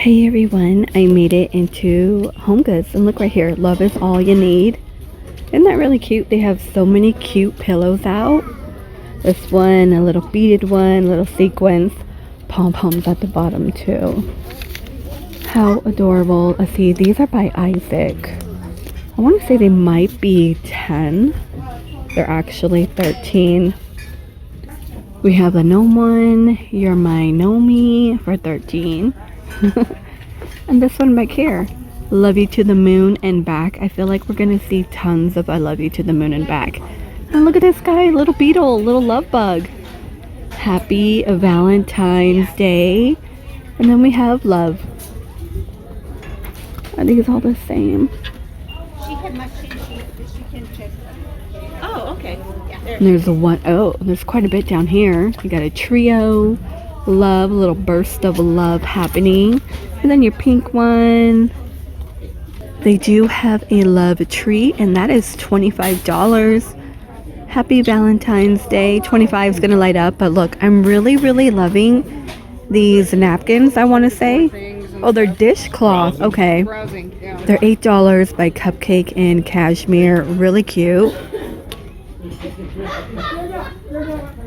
Hey everyone, I made it into Homegoods and look right here, love is all you need. Isn't that really cute? They have so many cute pillows out. This one, a little beaded one, little sequins, pom-poms at the bottom too. How adorable. Let's see, these are by Isaac. I want to say they might be 10. They're actually 13. We have the gnome one, You're My Gnome for 13. And this one back here, Love You to the Moon and Back. I feel like we're gonna see tons of I Love You to the Moon and Back. And look at this guy, little beetle, little love bug. Happy Valentine's Day. And then we have love. Are these all the same? She had my cheat sheet that she can check. Oh, okay. Yeah, there. And there's one, oh, there's quite a bit down here. You got a trio, love, a little burst of love happening. And then your pink one. They do have a love tree, and that is $25. Happy Valentine's Day. 25 is gonna light up, but look, I'm really loving these napkins, I want to say. Oh, they're dishcloth. Okay. They're $8 by Cupcake and Cashmere. Really cute.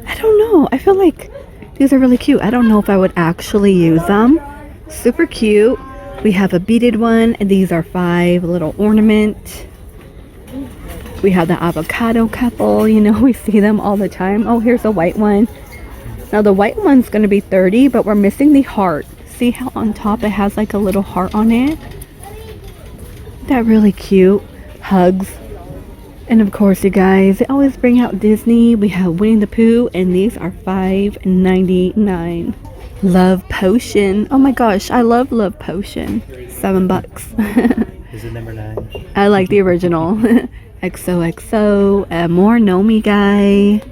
I don't know. I feel like these are really cute. I don't know if I would actually use them. Super cute. We have a beaded one, and these are $5. A little ornament. We have the avocado couple. You know, we see them all the time. Oh, here's a white one. Now the white one's going to be $30, but we're missing the heart. See how on top it has like a little heart on it? That really cute. Hugs. And of course, you guys, they always bring out Disney. We have Winnie the Pooh, and these are $5.99. Love Potion. Oh my gosh, I love Love Potion. $7. Is it number 9? I like the original. XOXO. More Gnome guy.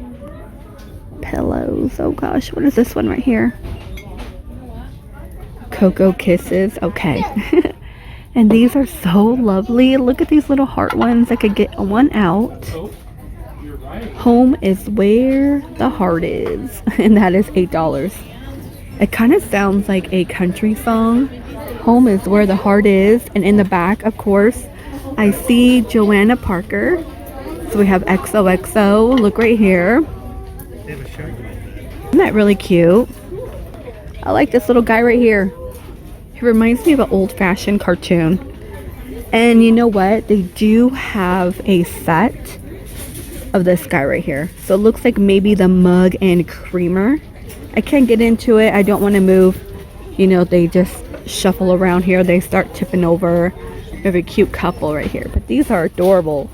Pillows. Oh gosh, what is this one right here? Cocoa Kisses. Okay. And these are so lovely. Look at these little heart ones. I could get one out. Home is where the heart is. And that is $8. It kind of sounds like a country song. Home is where the heart is. And in the back, of course, I see Johanna Parker. So we have XOXO. Look right here. Isn't that really cute? I like this little guy right here. He reminds me of an old-fashioned cartoon. And you know what? They do have a set of this guy right here. So it looks like maybe the mug and creamer. I can't get into it. I don't want to move. You know, they just shuffle around here. They start tipping over. We have a cute couple right here. But these are adorable.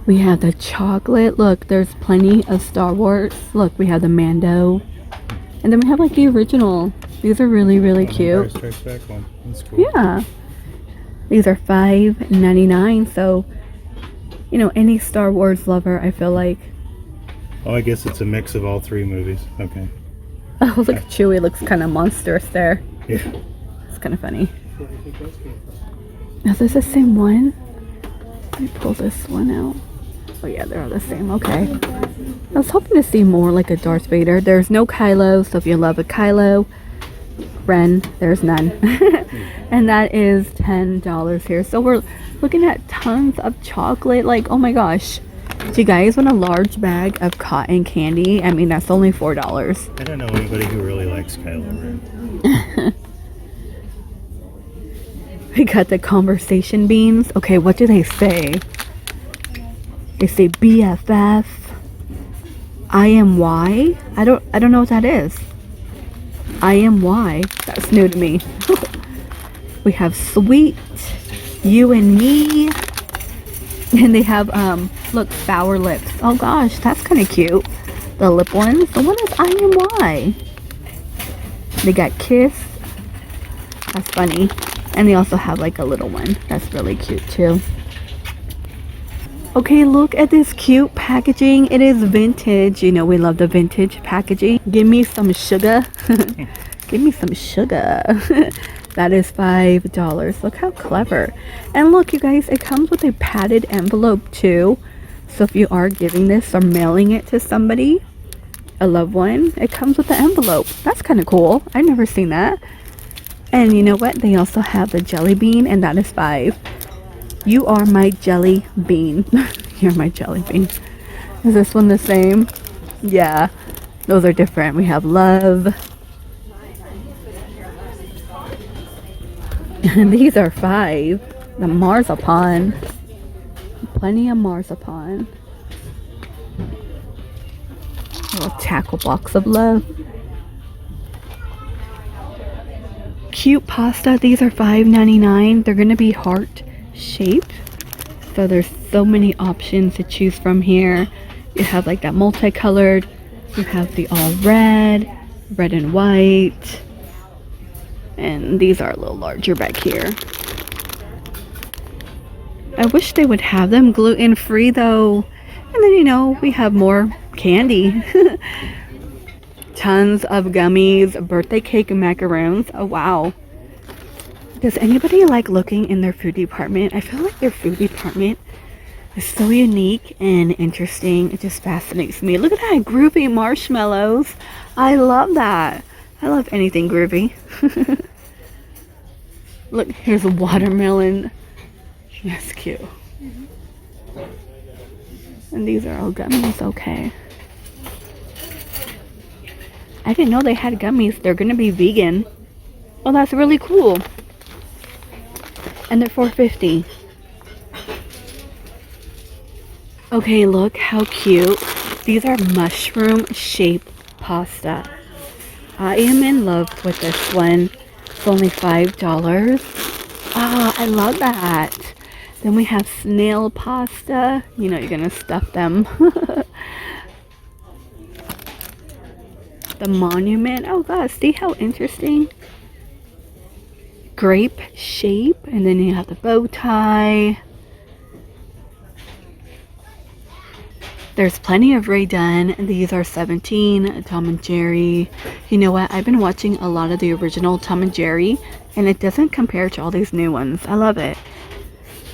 We have the chocolate. Look, there's plenty of Star Wars. Look, we have the Mando. And then we have like the original. These are really cute. That's cool. Yeah. These are $5.99. So, you know, any Star Wars lover, I feel like. Oh, I guess it's a mix of all 3 movies. Okay. Oh, look at Chewie. Looks kind of monstrous there. Yeah. It's kind of funny. Is this the same one? Let me pull this one out. Oh yeah, they're all the same. Okay. I was hoping to see more like a Darth Vader. There's no Kylo, so if you love a Kylo, Ren, there's none. And that is $10 here. So we're looking at tons of chocolate. Like, oh my gosh. Do you guys want a large bag of cotton candy? I mean, that's only $4. I don't know anybody who really likes Kylo Ren. We got the conversation beans. Okay, what do they say? They say BFF. I am Y. I don't know what that is. I am Y. That's new to me. We have sweet. You and me. And they have look, sour lips. Oh gosh, that's kind of cute. The lip ones. The one is I am Y. They got kiss. That's funny. And they also have like a little one. That's really cute too. Okay, look at this cute packaging. It is vintage. You know, we love the vintage packaging. Give me some sugar. Give me some sugar. That is $5. Look how clever. And look, you guys, it comes with a padded envelope too. So if you are giving this or mailing it to somebody, a loved one, it comes with the envelope. That's kind of cool. I've never seen that. And you know what? They also have the jelly bean, and that is 5. You are my jelly bean. You're my jelly bean. Is this one the same? Yeah, those are different. We have love. And these are 5. The marzipan. Plenty of marzipan. Little tackle box of love. Cute pasta. These are $5.99. They're gonna be heart shaped. So there's so many options to choose from here. You have like that multicolored. You have the all red, red and white. And these are a little larger back here. I wish they would have them gluten free though. And then, you know, we have more candy. Tons of gummies, birthday cake and macaroons. Oh wow. Does anybody like looking in their food department? I feel like their food department is so unique and interesting. It just fascinates me. Look at that, groovy marshmallows. I love that. I love anything groovy. Look, here's a watermelon. That's cute. And these are all gummies, okay. I didn't know they had gummies. They're gonna be vegan. Oh, that's really cool. And they're $4.50. Okay, look how cute. These are mushroom shaped pasta. I am in love with this one. It's only $5. Ah, I love that. Then we have snail pasta. You know, you're gonna stuff them. The monument. Oh gosh, see how interesting? Grape shape, and then you have the bow tie. There's plenty of Rae Dunn. These are $17. Tom and Jerry. You know what? I've been watching a lot of the original Tom and Jerry, and it doesn't compare to all these new ones. I love it.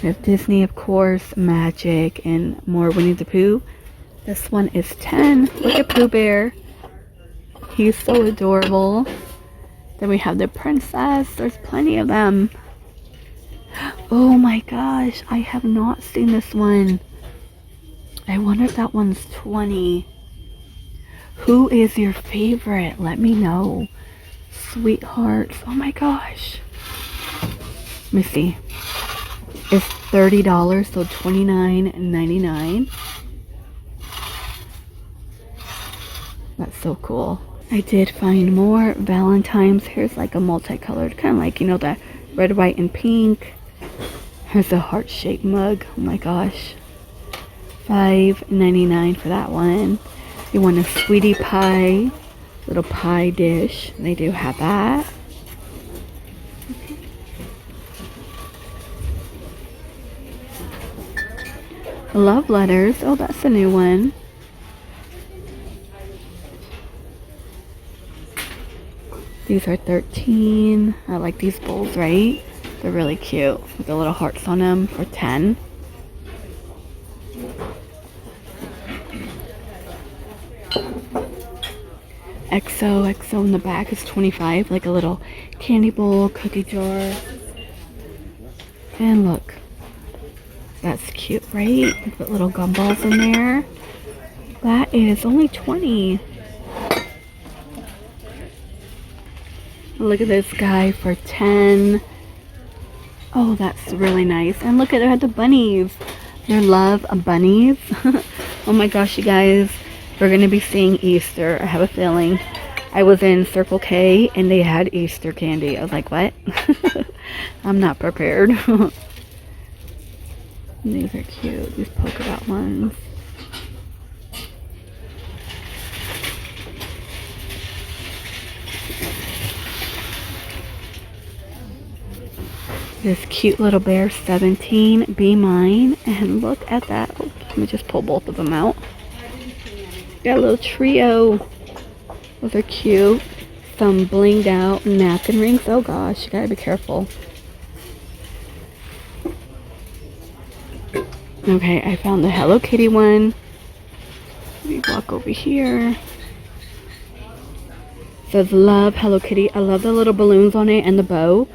We have Disney, of course, Magic, and more Winnie the Pooh. This one is $10. Look at Pooh Bear. He's so adorable. Then we have the princess. There's plenty of them. Oh my gosh, I have not seen this one. I wonder if that one's $20. Who is your favorite? Let me know. Sweethearts. Oh my gosh. Let me see. It's $30, so $29.99. That's so cool. I did find more Valentines. Here's like a multicolored, kind of like, you know, the red, white, and pink. Here's a heart-shaped mug. Oh my gosh. $5.99 for that one. You want a sweetie pie, little pie dish. They do have that. Love letters. Oh, that's a new one. These are $13. I like these bowls, right? They're really cute with the little hearts on them for $10. XO in the back is $25, like a little candy bowl, cookie jar. And look, that's cute, right? Put little gumballs in there. That is only $20. Look at this guy for $10. Oh, that's really nice. And look at the bunnies. They love bunnies. Oh my gosh, you guys. We're going to be seeing Easter. I have a feeling. I was in Circle K and they had Easter candy. I was like, what? I'm not prepared. These are cute. These polka dot ones. This cute little bear, $17. Be mine. And look at that. Oh, let me just pull both of them out. Got a little trio. Those are cute. Some blinged out napkin rings. Oh gosh, you gotta be careful. Okay, I found the Hello Kitty one. Let me walk over here. Says love Hello Kitty. I love the little balloons on it and the bow.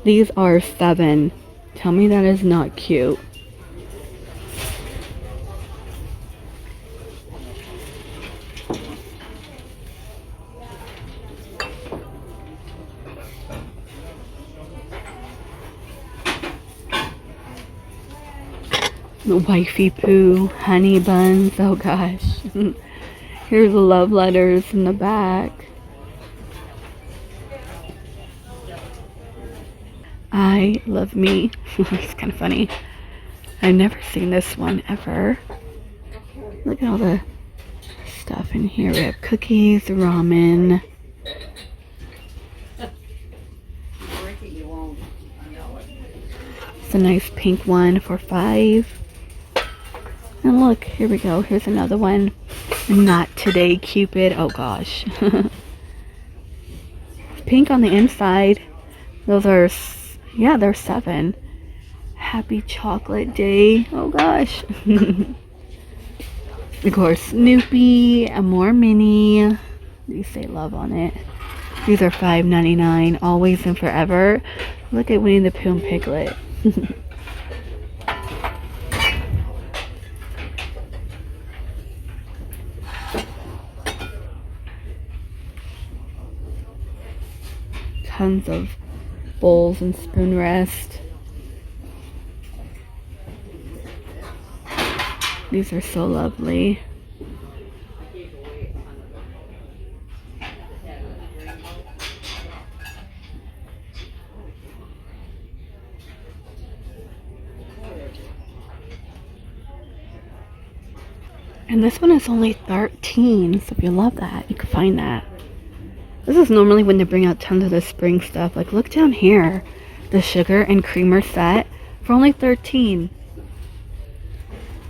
These are $7. Tell me that is not cute. The wifey poo, honey buns. Oh gosh. Here's the love letters in the back. I love me. It's kind of funny. I've never seen this one ever. Look at all the stuff in here. We have cookies, ramen. It's a nice pink one for $5. And look, here we go. Here's another one. Not today, Cupid. Oh gosh. Pink on the inside. Those are, yeah, they're $7. Happy chocolate day. Oh gosh. Of course, Snoopy, and more mini. These say love on it. These are $5.99. Always and forever. Look at Winnie the Pooh and Piglet. Tons of bowls and spoon rest. These are so lovely. And this one is only $13, so if you love that, you can find that. This is normally when they bring out tons of the spring stuff. Like, look down here. The sugar and creamer set for only $13.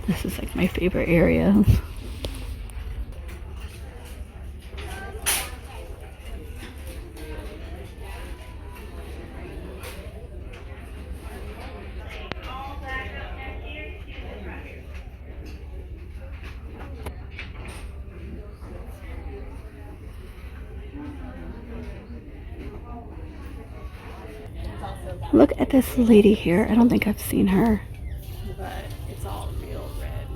This is like my favorite area. Look at this lady here. I don't think I've seen her. But it's all real red.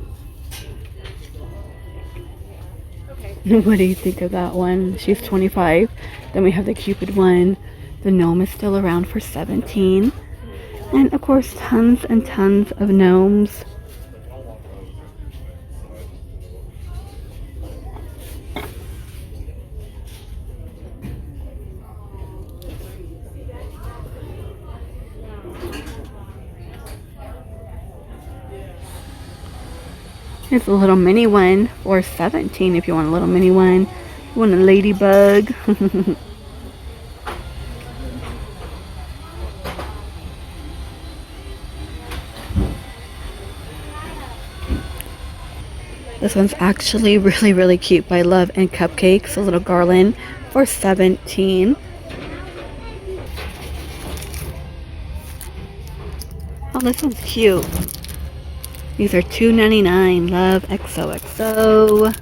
Okay. What do you think of that one? She's 25. Then we have the Cupid one. The gnome is still around for 17. And of course, tons and tons of gnomes. Here's a little mini one for 17 if you want a little mini one. You want a ladybug. This one's actually really cute by Love and Cupcakes. A little Garland for 17. Oh, this one's cute. These are $2.99. Love XOXO.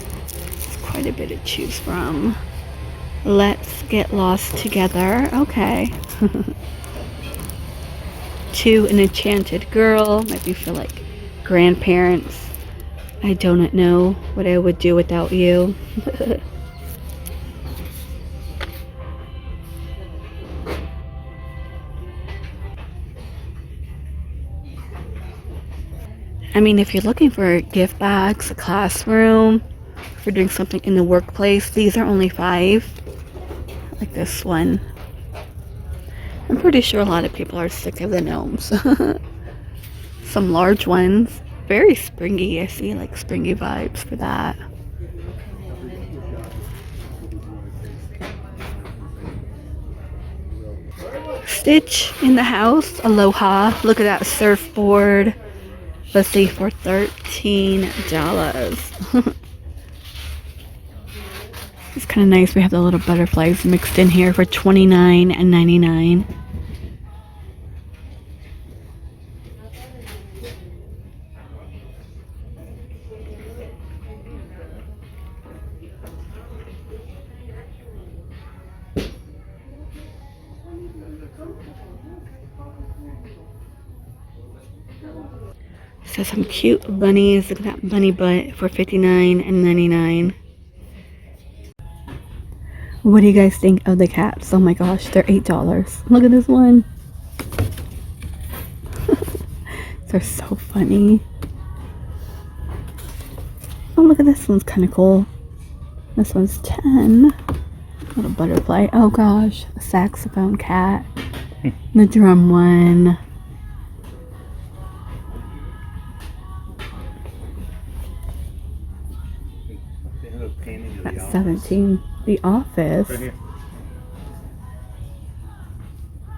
It's quite a bit to choose from. Let's Get Lost Together. Okay. To an Enchanted Girl. Might be for like grandparents. I do not know what I would do without you. I mean, if you're looking for gift bags, a classroom, if you're doing something in the workplace, these are only $5. Like this one. I'm pretty sure a lot of people are sick of the gnomes. Some large ones. Very springy. I see like springy vibes for that. Stitch in the house. Aloha. Look at that surfboard. Let's see, for $13. It's kind of nice. We have the little butterflies mixed in here for $29.99. So some cute bunnies. Look at that bunny butt for $59.99. What do you guys think of the cats? Oh my gosh, they're $8. Look at this one. They're so funny. Oh, look at this one's kind of cool. This one's 10. Little butterfly. Oh gosh, a saxophone cat. The drum one. That's 17. The Office. Right here.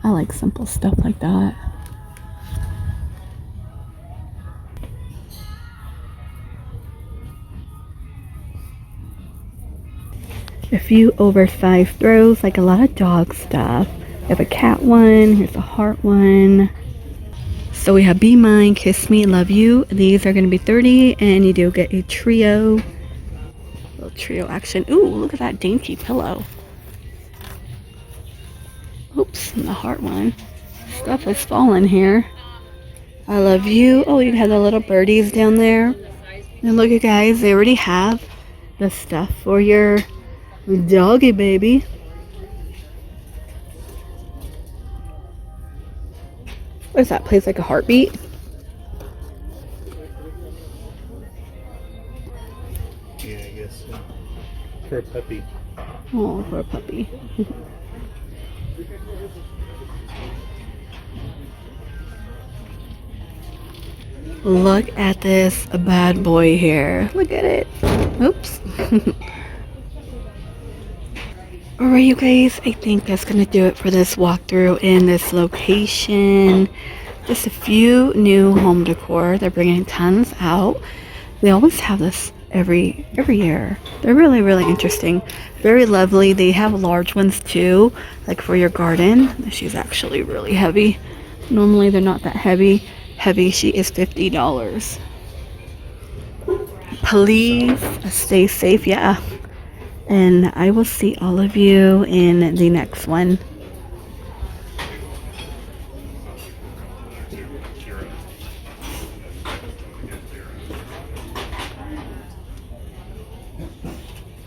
I like simple stuff like that. A few oversized throws, like a lot of dog stuff. We have a cat one. Here's a heart one. So we have Be Mine, Kiss Me, Love You. These are going to be $30, and you do get a trio. Little trio action. Ooh, look at that dainty pillow. Oops, and the heart one. Stuff is falling here. I love you. Oh, you have the little birdies down there. And look, you guys, they already have the stuff for your doggy baby. What is that? Plays like a heartbeat? Yeah, I guess so. For a puppy. Oh, for a puppy. Look at this bad boy here. Look at it. Oops. Alright, you guys, I think that's going to do it for this walkthrough in this location. Just a few new home decor. They're bringing tons out. They always have this every year. They're really, really interesting. Very lovely. They have large ones too, like for your garden. She's actually really heavy. Normally they're not that heavy. She is $50. Please stay safe. Yeah. And I will see all of you in the next one.